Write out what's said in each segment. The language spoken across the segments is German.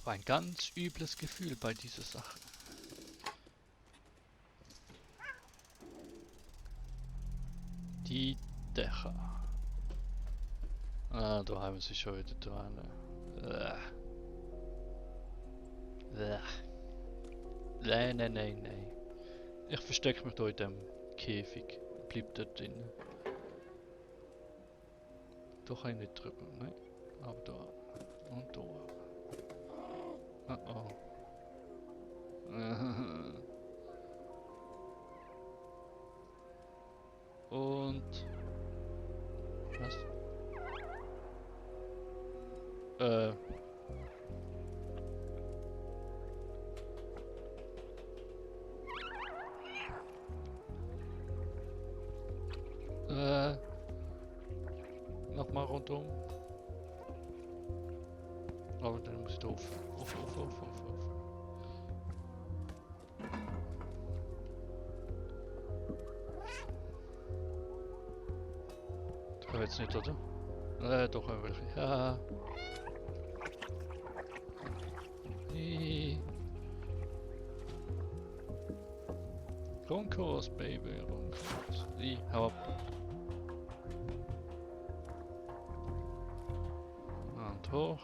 habe ein ganz übles Gefühl bei dieser Sache. Die Dächer. Ah, da haben sie schon wieder dran. Nein, nein, nein, nein. Ich verstecke mich da in dem Käfig. Bleib dort drin. Da kann ich nicht drüber, ne? Aber da. Und da. Oh oh. Und... Was? Nochmal rundum. Aber dann muss ich da auf. Das kann jetzt nicht, oder? Doch wirklich. Ja. Ronkurs, Baby, Ronkurs. Hau ab. Und hoch.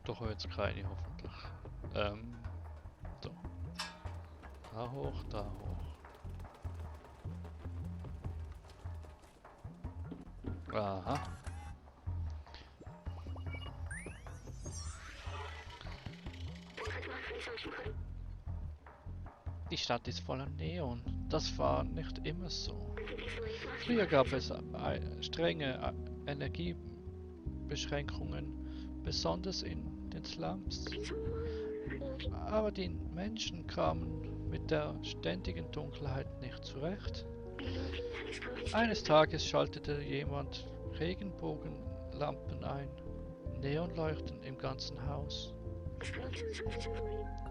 Doch jetzt keine, hoffentlich. So. Da hoch, da hoch. Aha. Die Stadt ist voller Neon. Das war nicht immer so. Früher gab es strenge Energiebeschränkungen, besonders in den Slums. Aber die Menschen kamen mit der ständigen Dunkelheit nicht zurecht. Eines Tages schaltete jemand Regenbogenlampen ein, Neonleuchten im ganzen Haus.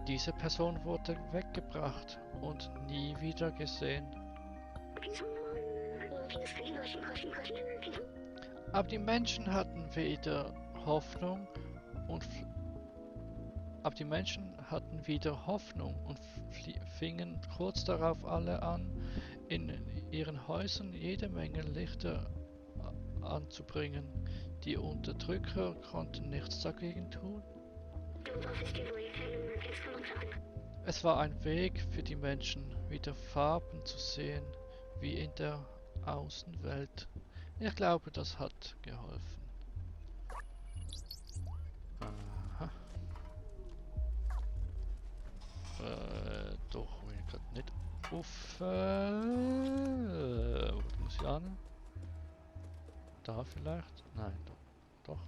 Diese Person wurde weggebracht und nie wieder gesehen. Aber die Menschen hatten wieder Hoffnung und fingen kurz darauf alle an, in ihren Häusern jede Menge Lichter anzubringen. Die Unterdrücker konnten nichts dagegen tun. Es war ein Weg für die Menschen, wieder Farben zu sehen, wie in der Außenwelt. Ich glaube, das hat geholfen. Aha. Doch, will ich gerade nicht auf. Wo muss ich an? Da vielleicht? Nein, doch.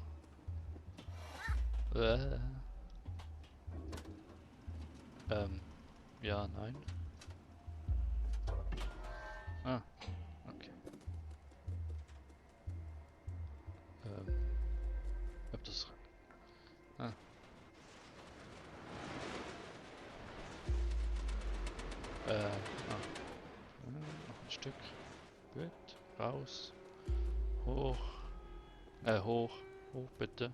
Ja, nein. Ah, okay. Ob das... Ah. Noch ein Stück. Gut, raus. Hoch. Hoch. Hoch, bitte.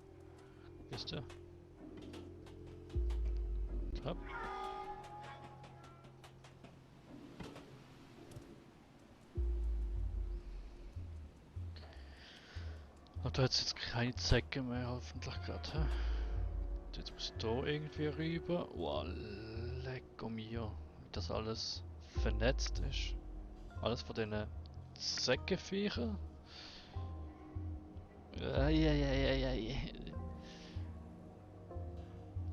Wisst ihr? Und hopp. Oh, da hat es jetzt keine Zecke mehr, hoffentlich gerade. Jetzt muss da irgendwie rüber. Wow, lecko mio. Wie das alles vernetzt ist. Alles von diesen Säckeviecher.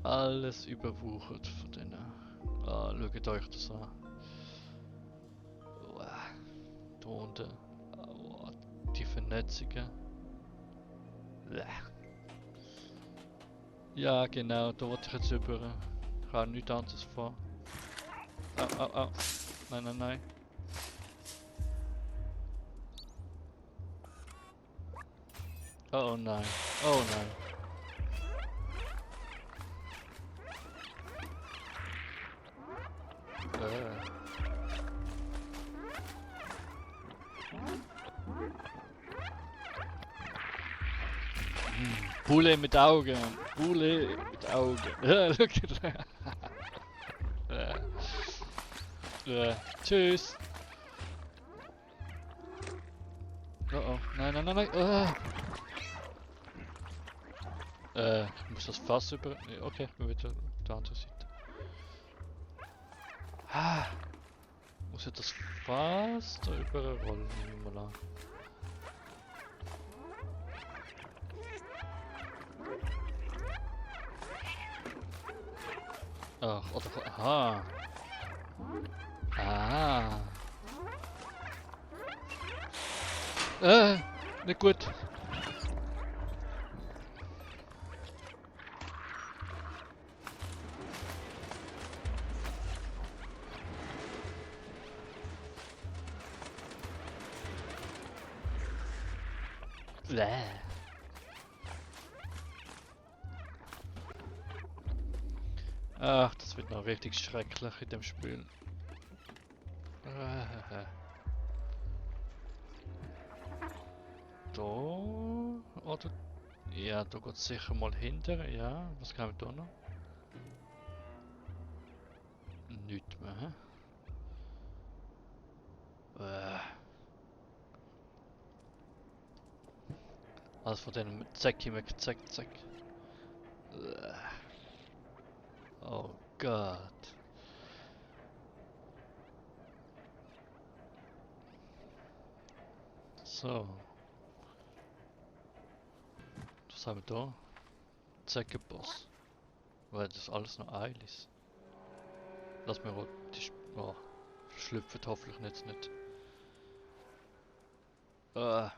Alles überwuchert von denen. Ah, schaut euch das an. Da unten. Die Vernetzungen. Ja, genau, da wollte ich jetzt über. Ich habe nichts anderes vor. Au. Nein. Oh nein. Bulle mit Augen. Bulle mit Augen. Look at that. Tschüss. Oh oh. Nein, nein, nein, nein. Ich muss das Fass über... Okay, ich bin wieder auf der anderen Seite. Ah. Muss ich das Fass da überrollen? Nehmen wir mal an. Ach, oder... Aha. Ah. Nicht gut. Bäh. Ach, das wird noch richtig schrecklich in dem Spiel. Da oder? Ja, da geht es sicher mal hinter. Ja, was kann wir da noch? Nichts mehr, hä? Also von dem Zecki weg, zack, zack. Oh Gott. So. Was haben wir da? Zeckenboss. Weil das alles noch Eil ist. Lass mir auch die schlüpft hoffentlich nicht. Aha.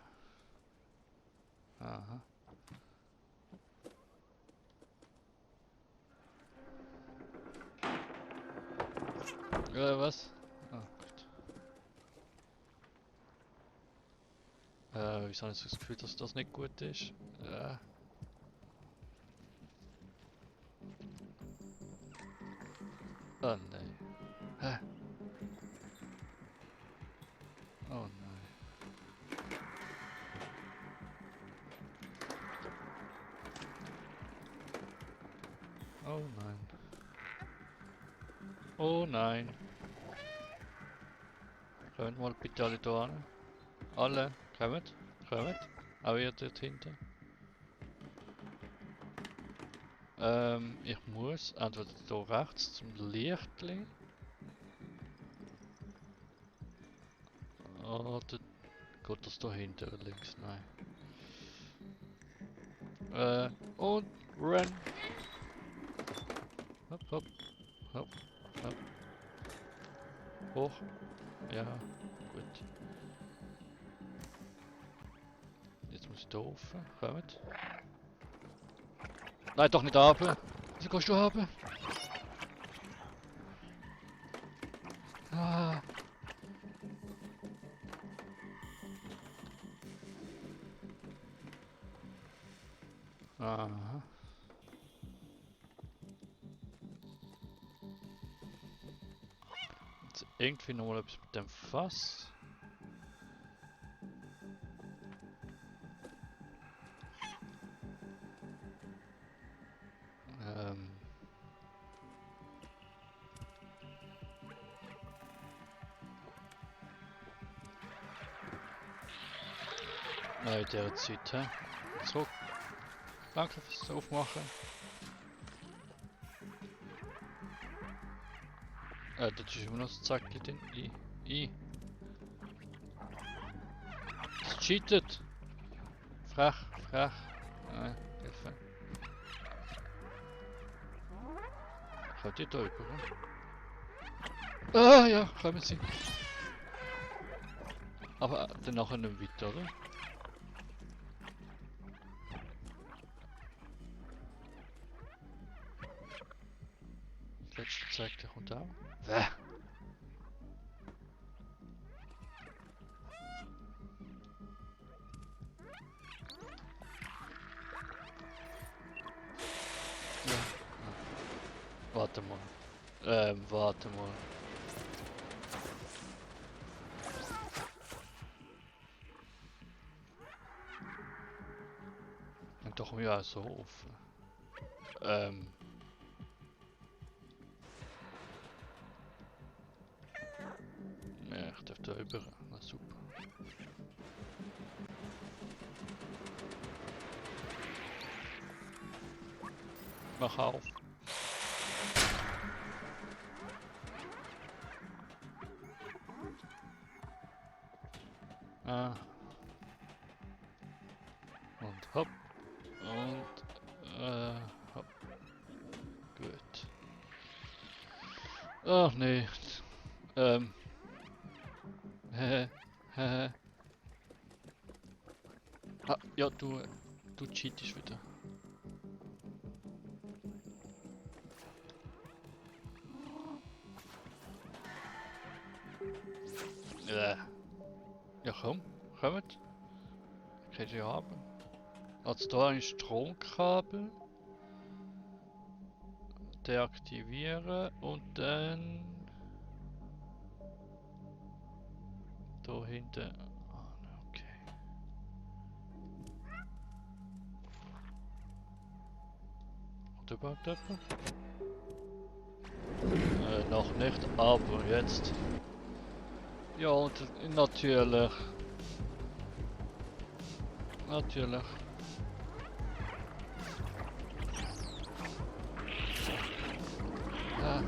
Was? Ah, gut. Wieso habe ich das Gefühl, dass das nicht gut ist? Oh nein. Hä? Oh nein. Oh nein. Oh nein. Kommt mal bitte alle da an. Alle, kommt. Auch ihr dort hinten. Ich muss entweder da rechts zum Lichtli. Oder geht das da hinten links? Nein. Und run. Hopp, hopp, hopp, hopp. Hoch. Ja, gut. Jetzt muss ich da rauf. Kommt. Nein, doch nicht runter. Wieso gehst du runter? Ah. Aha. Jetzt irgendwie nochmal etwas mit dem Fass. Nein, der Zeit, hä? So. Danke fürs Aufmachen. Das ist immer noch das Zackel drin. Das cheatet! Frech. Nein, Hilfe. Könnt ihr da über? Ah ja, kommen sie. Aber dann nachher nicht weiter, oder? Das letzte zeigt, der kommt auch. Warte mal. Warte mal. doch mir auch so offen. Ja, ich darf da über. Na super. Mach auf. Ah. Und hopp. Und hopp. Gut. Ach nee. Hehe. Hehe. Ah, ja, du cheatest wieder. Ja komm, kommt. Könnt ihr haben. Also da ein Stromkabel. Deaktivieren und dann da hinten. Ah, okay. Hat überhaupt jemand? Noch nicht, aber jetzt. Ja, und natürlich. Natürlich. Ah.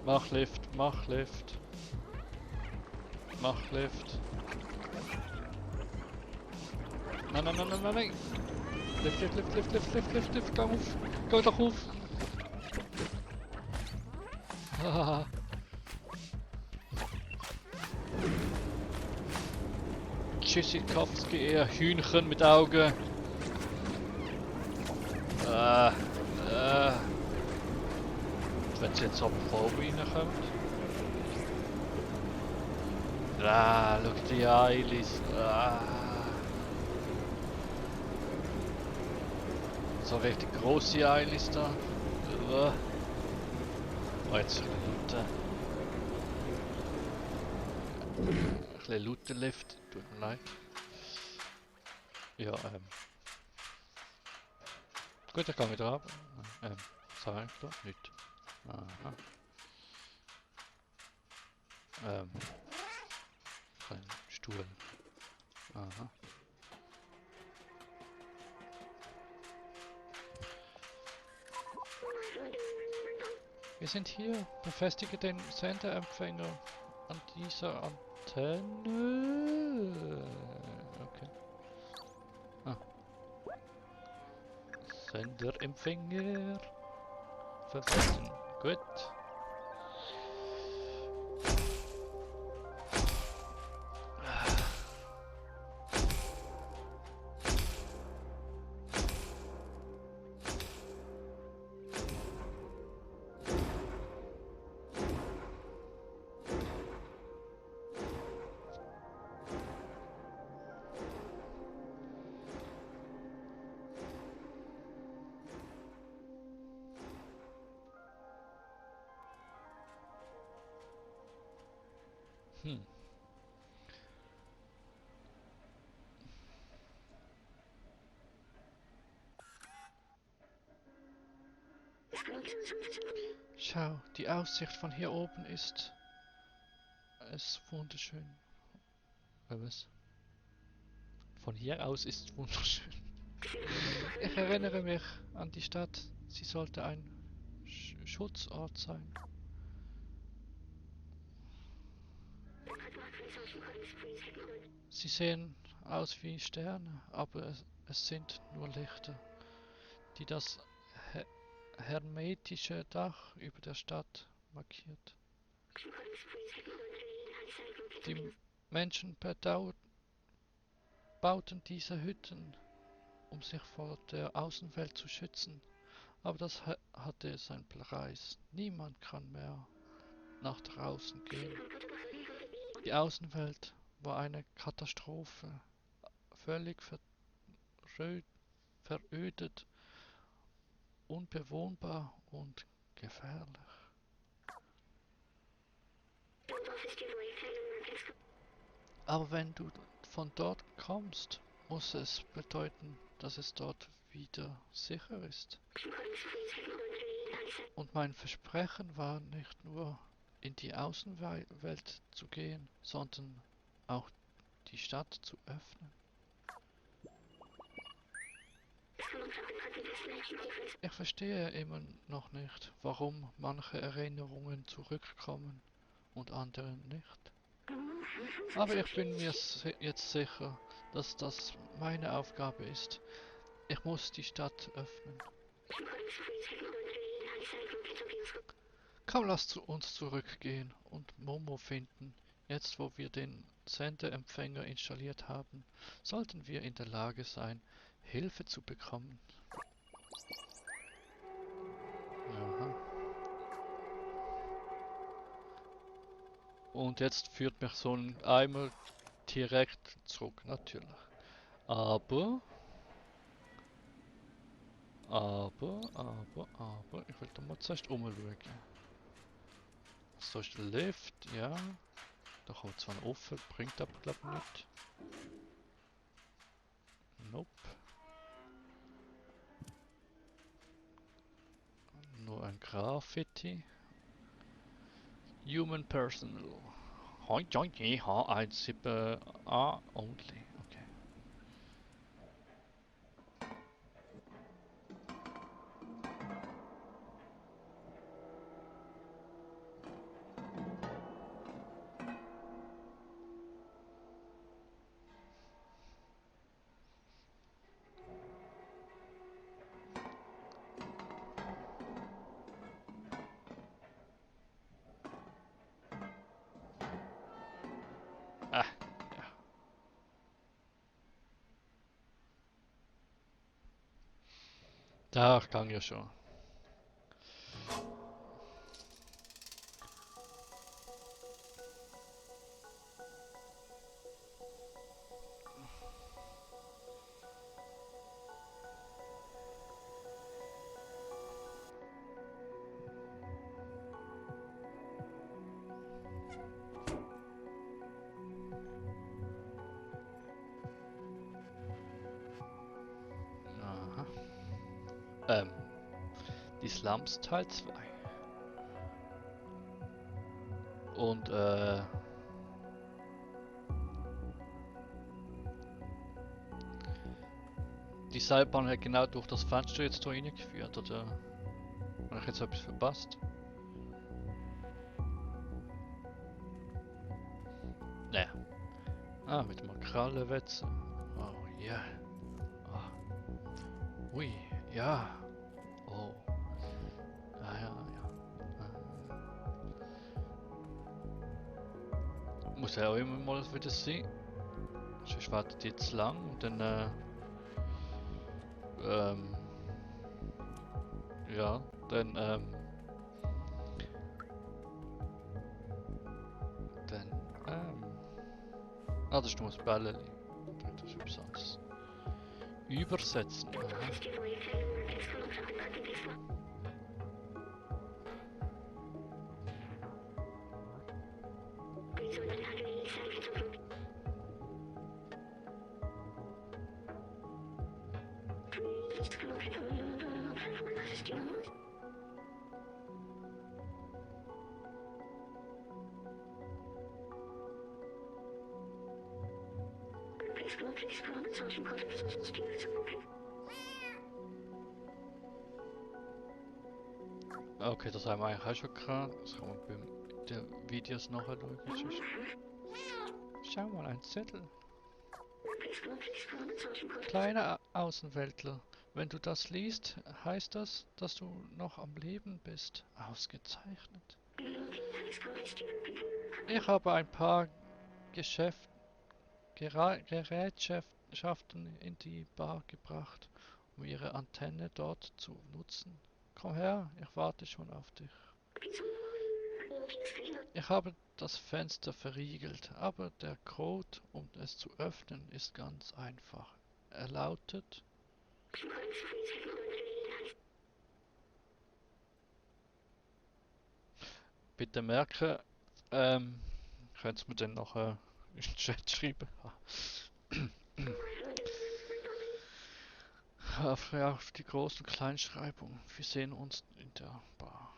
Mach Lift, mach Lift. Mach Lift. Nein, nein, nein, nein, nein, nein. Lift, Lift, Lift, Lift, Lift, Lift, Lift, Lift, komm auf. Geh doch auf. Hahaha. Tschüssikowski, eher Hühnchen mit Augen. Wenn sie jetzt ab Probe reinkommt. Ah, schau die Eilis. Ah. So richtig große Eilis da. Oh, jetzt ein bisschen lauter Lift. Tut mir leid. Ja, gut, ich kann wieder ab. Was habe ich da? Nicht. Aha. Kein Stuhl. Aha. Wir sind hier. Befestige den Senderempfänger an dieser Antenne. Okay. Ah. Senderempfänger. Verwenden. Gut. Hm. Schau, die Aussicht von hier oben ist wunderschön. Was? Von hier aus ist es wunderschön. Ich erinnere mich an die Stadt. Sie sollte ein Schutzort sein. Sie sehen aus wie Sterne, aber es sind nur Lichter, die das he hermetische Dach über der Stadt markiert. Die Menschen bauten diese Hütten, um sich vor der Außenwelt zu schützen. Aber das hatte seinen Preis. Niemand kann mehr nach draußen gehen. Die Außenwelt war eine Katastrophe. Völlig verödet, unbewohnbar und gefährlich. Aber wenn du von dort kommst, muss es bedeuten, dass es dort wieder sicher ist. Und mein Versprechen war nicht nur in die Außenwelt zu gehen, sondern auch die Stadt zu öffnen. Ich verstehe immer noch nicht, warum manche Erinnerungen zurückkommen und andere nicht. Aber ich bin mir jetzt sicher, dass das meine Aufgabe ist. Ich muss die Stadt öffnen. Komm, lass uns zurückgehen und Momo finden. Jetzt, wo wir den Sendeempfänger installiert haben, sollten wir in der Lage sein, Hilfe zu bekommen. Aha. Und jetzt führt mich so ein Eimer direkt zurück, natürlich. Aber, ich will da mal zuerst umschauen. So ist der Lift, ja. Da kommt zwar ein offen, bringt aber glaube ich nicht. Nope. Nur ein Graffiti. Human Personal. H17A only. Okay. Ah, ja. Da kann ja schon. Aha. Die Slums Teil 2. Und die Seilbahn hat genau durch das Fenster jetzt da reingeführt, oder? Habe ich jetzt etwas verpasst? Ne. Ah, mit Makrallenwetze. Oh ja. Yeah. Ah. Ui, ja. Oh. Ah ja, ja. Muss ja auch immer mal wieder sein. Sonst wartet ihr zu lang und dann ja, dann dann das ist nur das Bälleli. Das ist etwas anderes. Übersetzen. Aha. Okay, das haben wir eigentlich auch schon gehabt. Das kann man bei den Videos nachschauen. Schau mal, ein Zettel. Kleiner Außenweltler, wenn du das liest, heißt das, dass du noch am Leben bist. Ausgezeichnet. Ich habe ein paar Gerätschaften in die Bar gebracht, um ihre Antenne dort zu nutzen. Komm her, ich warte schon auf dich. Ich habe das Fenster verriegelt, aber der Code, um es zu öffnen, ist ganz einfach. Er lautet: Bitte merke, Ähm, könntest du mir dann noch in den Chat schreiben? Auf die Groß- und Kleinschreibung. Wir sehen uns in der Bar.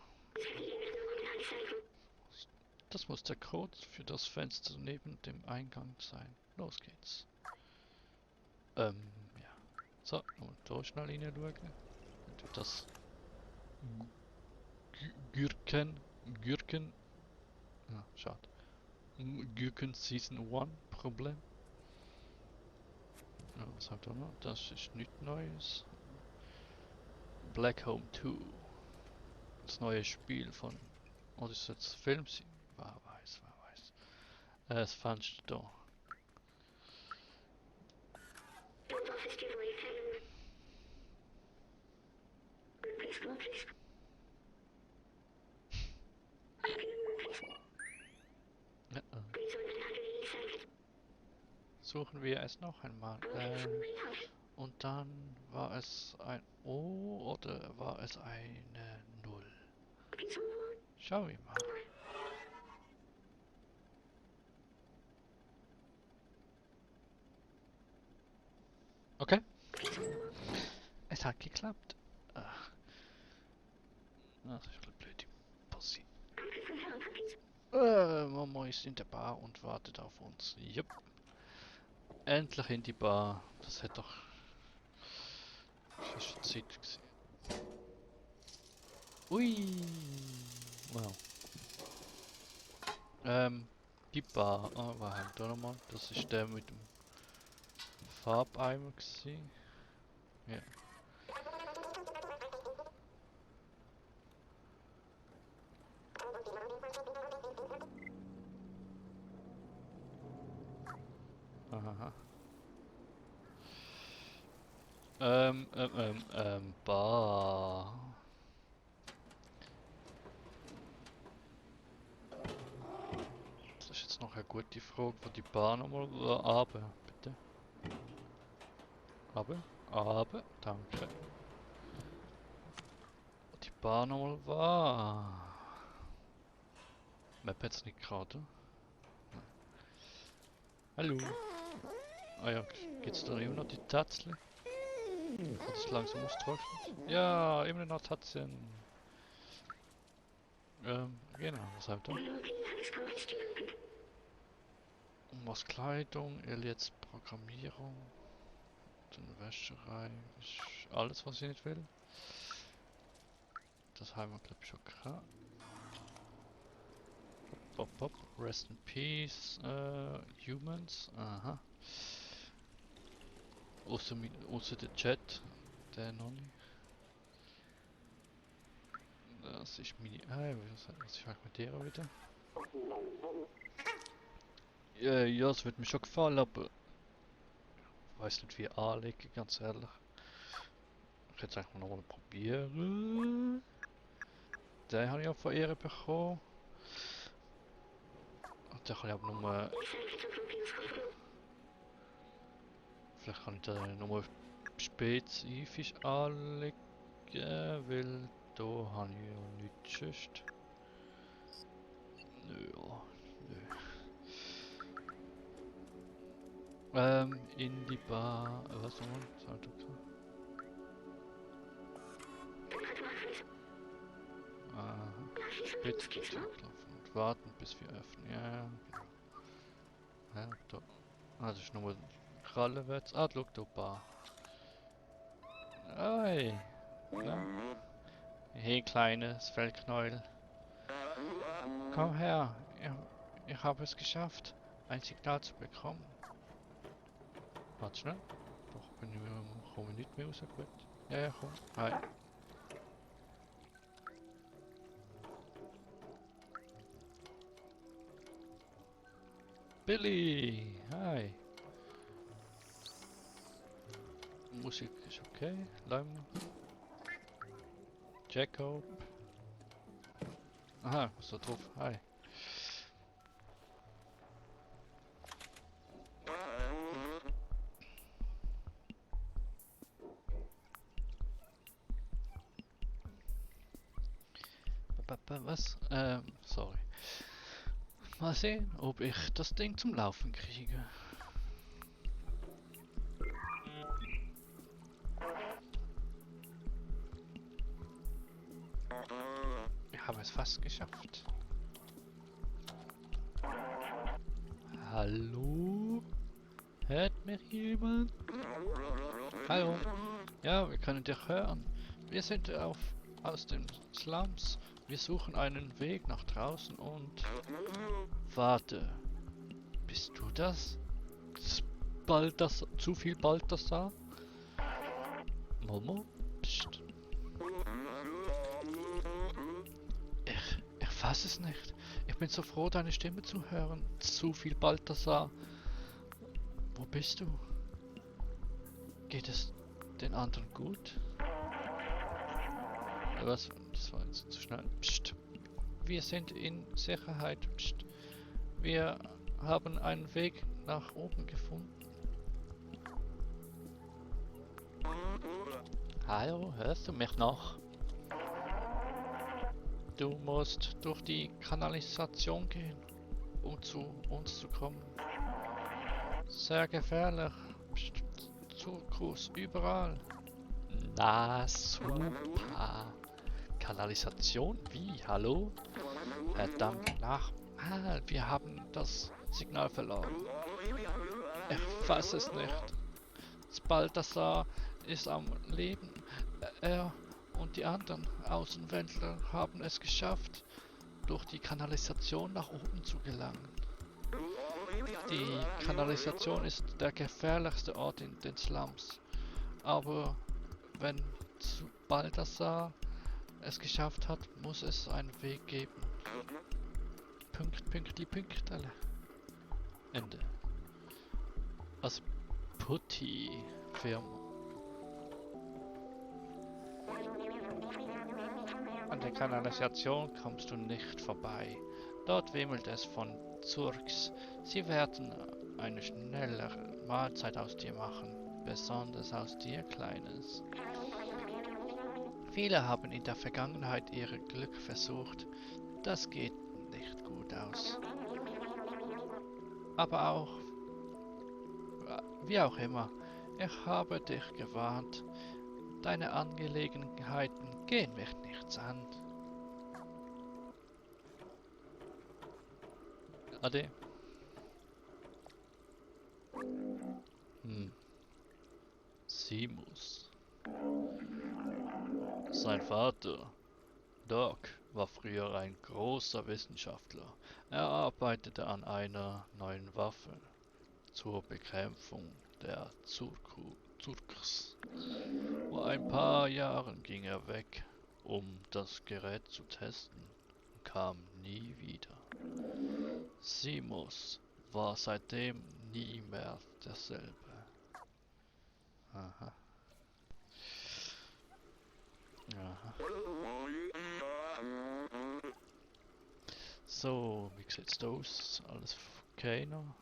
Das muss der Code für das Fenster neben dem Eingang sein. Los geht's. Ja. So, nun da schnell hineinschauen. Wenn wir das Gürken, schade. Gürken Season 1 Problem. Ja, was haben wir noch? Das ist nichts Neues. Black Home 2. Das neue Spiel von. Oder ist das jetzt Film? Wer weiß, wer weiß. Das Fenster da. Ja, suchen wir es noch einmal. Und dann war es ein O oder war es eine Null? Schauen wir mal. Okay. Es hat geklappt. Ach, das ist ein bisschen blöd, die Pussy. Mama ist in der Bar und wartet auf uns. Jupp. Endlich in die Bar. Das hat doch schon Zeit gewesen. Ui. Wow. Die Bar. Ah, was haben wir da nochmal? Das ist der mit dem Farbeimer gewesen. Ja. Aha. Bar. Das ist jetzt noch eine gute Frage, wo die Bar nochmal aber, bitte. Aber, danke. Wo die Bar nochmal war. Map jetzt nicht gerade. Nein. Hallo. Ah ja, geht's da immer noch die Tatzle? Hat es langsam austrocknet? Ja, immer noch Tatzen. Genau, was habt ihr? Was Kleidung, Elias Programmierung, dann Wäscherei, ist alles was ich nicht will. Das haben wir glaube ich schon gehabt. Pop, pop, Rest in Peace, Humans, aha. Außer der Chat, der noch nicht. Das ist meine. Was ist eigentlich mit der wieder? Ja, es wird mir schon gefallen, aber ich weiß nicht wie anlegen, ganz ehrlich. Ich hätte es eigentlich nochmal probieren. Den habe ich auch von ihr bekommen. Und den kann ich aber nur. Vielleicht kann ich den nur spezifisch anlegen, weil da habe ich ja nichts sonst. Nö, nö. In die Bar. Was soll man? Sagt er. Aha. Spitz die Tür klopfen und warten bis wir öffnen. Ja, genau. Ja, da. Ah, das ist nur Krallenwärts. Ah, schau da, Bar. Hey. Na? Hey, kleines Fellknäuel. Komm her. Ich habe es geschafft, ein Signal zu bekommen. Warte schnell. Doch, komme ich nicht mehr raus. Gut. Ja, ja, komm. Hi. Billy! Hi! Musik ist okay. Lime. Jacob. Aha, was ist da drauf? Hi. Was? Sorry. Mal sehen, ob ich das Ding zum Laufen kriege. Ich habe es fast geschafft. Hallo? Hört mich jemand? Hallo? Ja, wir können dich hören. Wir sind aus den Slums. Wir suchen einen Weg nach draußen und... Warte. Bist du das? Zu viel Balthasar? Momo? Psst. Ich fass es nicht. Ich bin so froh, deine Stimme zu hören. Zu viel Balthasar. Wo bist du? Geht es den anderen gut? Was? Das war jetzt zu schnell. Psst. Wir sind in Sicherheit. Psst. Wir haben einen Weg nach oben gefunden. Hallo, hörst du mich noch? Du musst durch die Kanalisation gehen, um zu uns zu kommen. Sehr gefährlich. Psst. Zirkus überall. Na super. Kanalisation? Wie? Hallo? Verdammt nach. Ah, wir haben das Signal verloren. Ich fass es nicht. Balthasar ist am Leben. Er und die anderen Außenwäldler haben es geschafft, durch die Kanalisation nach oben zu gelangen. Die Kanalisation ist der gefährlichste Ort in den Slums. Aber wenn Balthasar es geschafft hat, muss es einen Weg geben. Pünktli. Ende. Als Putti-Firma. An der Kanalisation kommst du nicht vorbei. Dort wimmelt es von Zurks. Sie werden eine schnellere Mahlzeit aus dir machen. Besonders aus dir, Kleines. Viele haben in der Vergangenheit ihr Glück versucht. Das geht nicht gut aus. Aber auch, wie auch immer, ich habe dich gewarnt. Deine Angelegenheiten gehen mich nichts an. Ade. Simus. Sein Vater, Doc, war früher ein großer Wissenschaftler. Er arbeitete an einer neuen Waffe zur Bekämpfung der Zurks. Vor ein paar Jahren ging er weg, um das Gerät zu testen und kam nie wieder. Simus war seitdem nie mehr derselbe. Aha. Aha. So, wie sieht's da aus? Alles okay noch?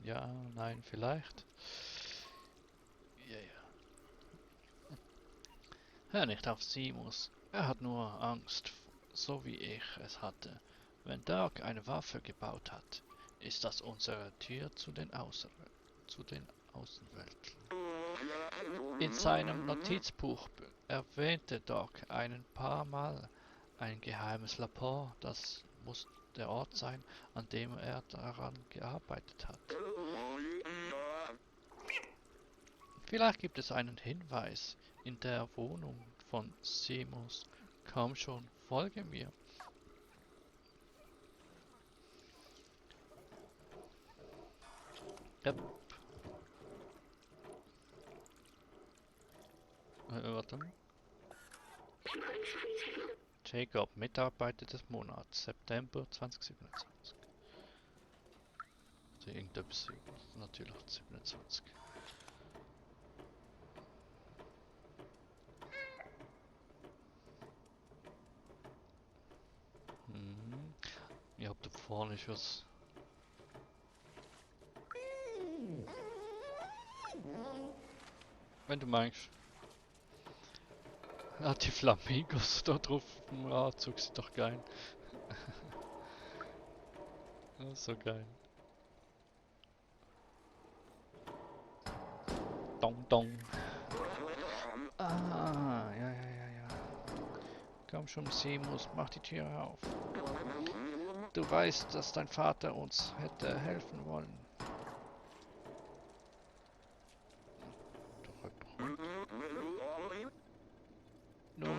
Ja, nein, vielleicht. Ja, ja. Hör nicht auf Simus. Er hat nur Angst, so wie ich es hatte. Wenn Dark eine Waffe gebaut hat, ist das unsere Tür zu den Außenwelten. In seinem Notizbuch erwähnte Doc ein paar Mal ein geheimes Labor. Das muss der Ort sein, an dem er daran gearbeitet hat. Vielleicht gibt es einen Hinweis in der Wohnung von Simus. Komm schon, folge mir. Yep. Warte mal. Jacob, Mitarbeiter des Monats, September 2027. Also irgendetwas, natürlich 27. Ihr habt da vorne nicht was. Wenn du meinst. Ah, die Flamingos da drauf im Anzug sind doch geil. Das ist so geil. Dong dong. Ah, ja, ja, ja, ja. Komm schon, Seamus, mach die Tür auf. Du weißt, dass dein Vater uns hätte helfen wollen. Nun,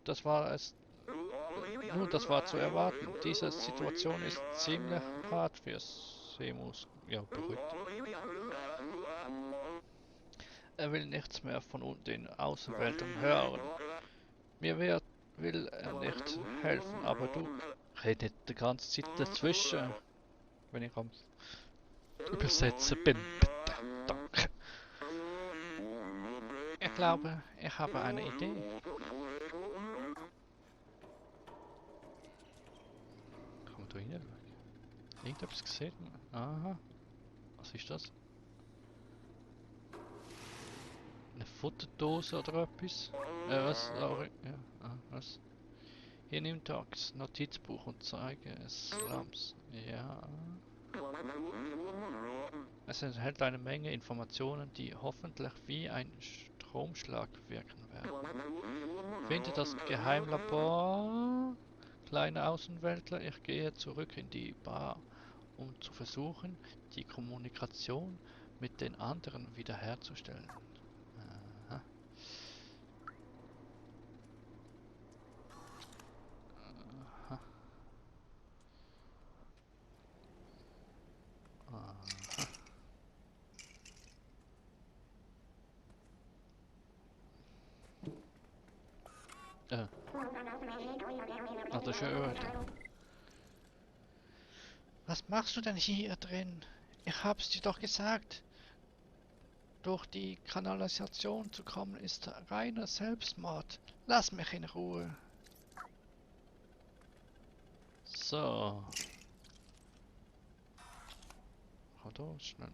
das war es. Nun, das war zu erwarten. Diese Situation ist ziemlich hart für Seamus. Ja, beruhigt. Er will nichts mehr von den Außenweltern hören. Will er nicht helfen, aber du redet die ganze Zeit dazwischen, wenn ich am Übersetzen bin. Bitte, danke. Ich glaube, ich habe eine Idee. Kann man da hinein? Irgendetwas gesehen? Aha. Was ist das? Eine Futterdose oder etwas? Was? Ja. Was? Hier nimmt Tax Notizbuch und zeige es Slums. Ja. Es enthält eine Menge Informationen, die hoffentlich wie ein Stromschlag wirken werden. Finde das Geheimlabor, kleine Außenweltler. Ich gehe zurück in die Bar, um zu versuchen, die Kommunikation mit den anderen wiederherzustellen. Aha. Aha. Aha. Das ist ja öde. Was machst du denn hier drin? Ich hab's dir doch gesagt. Durch die Kanalisation zu kommen ist reiner Selbstmord. Lass mich in Ruhe. So. Da schnell.